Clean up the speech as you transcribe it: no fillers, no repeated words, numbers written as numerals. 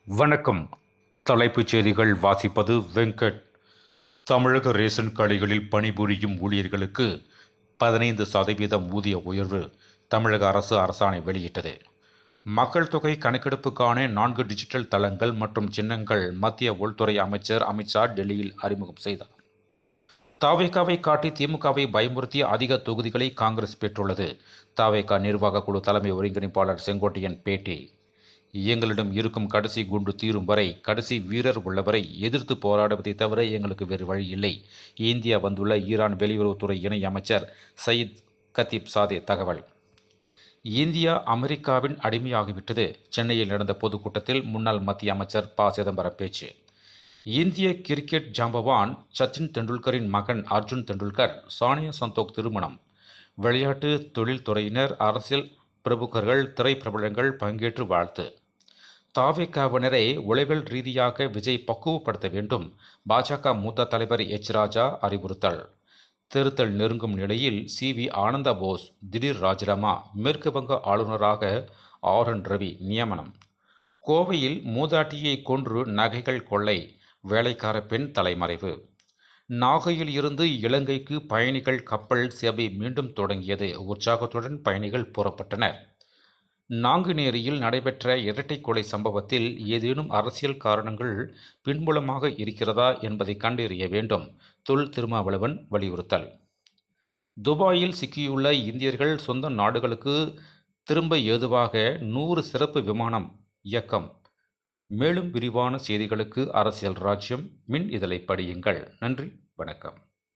வணக்கம். தலைப்புச் செய்திகள் வாசிப்பது வெங்கட். தமிழக ரேஷன் கடைகளில் பணிபுரியும் ஊழியர்களுக்கு 15% ஊதிய உயர்வு தமிழக அரசு அரசாணை வெளியிட்டது. மக்கள் தொகை கணக்கெடுப்புக்கான 4 டிஜிட்டல் தளங்கள் மற்றும் சின்னங்கள் மத்திய உள்துறை அமைச்சர் அமித்ஷா டெல்லியில் அறிமுகம் செய்தார். தவேகாவை காட்டி திமுகவை பயமுறுத்தி அதிக தொகுதிகளை காங்கிரஸ் பெற்றுள்ளது. தவேகா நிர்வாக குழு தலைமை ஒருங்கிணைப்பாளர் செங்கோட்டையன் பேட்டி. எங்களிடம் இருக்கும் கடைசி குண்டு தீரும் வரை, கடைசி வீரர் உள்ளவரை எதிர்த்து போராடுவதை தவிர எங்களுக்கு வேறு வழி இல்லை. இந்தியா வந்துள்ள ஈரான் வெளியுறவுத்துறை இணை அமைச்சர் சயீத் கத்தீப் சாதே தகவல். இந்தியா அமெரிக்காவின் அடிமையாகிவிட்டது. சென்னையில் நடந்த பொதுக்கூட்டத்தில் முன்னாள் மத்திய அமைச்சர் ப. சிதம்பரம் பேச்சு. இந்திய கிரிக்கெட் ஜாம்பவான் சச்சின் தெண்டுல்கரின் மகன் அர்ஜுன் தெண்டுல்கர் சானியா சந்தோக் திருமணம். விளையாட்டு, தொழில்துறையினர், அரசியல் பிரமுகர்கள், திரைப்பிரபலங்கள் பங்கேற்று வாழ்த்து. தவேகாவினரை உளவியல் ரீதியாக விஜய் பக்குவப்படுத்த வேண்டும். பாஜக மூத்த தலைவர் எச். ராஜா அறிவுறுத்தல். தேர்தல் நெருங்கும் நிலையில் சி.வி. ஆனந்த போஸ் திடீர் ராஜினாமா. மேற்கு வங்க ஆளுநராக ஆர்.என். ரவி நியமனம். கோவையில் மூதாட்டியை கொன்று நகைகள் கொள்ளை, வேலைக்கார பெண் தலைமறைவு. நாகையில் இருந்து இலங்கைக்கு பயணிகள் கப்பல் சேவை மீண்டும் தொடங்கியது. உற்சாகத்துடன் பயணிகள் புறப்பட்டனர். நாங்குநேரியில் நடைபெற்ற இரட்டை கொலை சம்பவத்தில் ஏதேனும் அரசியல் காரணங்கள் பின்புலமாக இருக்கிறதா என்பதை கண்டறிய வேண்டும். தொல் திருமாவளவன் வலியுறுத்தல். துபாயில் சிக்கியுள்ள இந்தியர்கள் சொந்த நாடுகளுக்கு திரும்ப ஏதுவாக 100 சிறப்பு விமானம் இயக்கம். மேலும் விரிவான செய்திகளுக்கு அரசியல் ராஜ்யம் மின் இதழை படியுங்கள். நன்றி, வணக்கம்.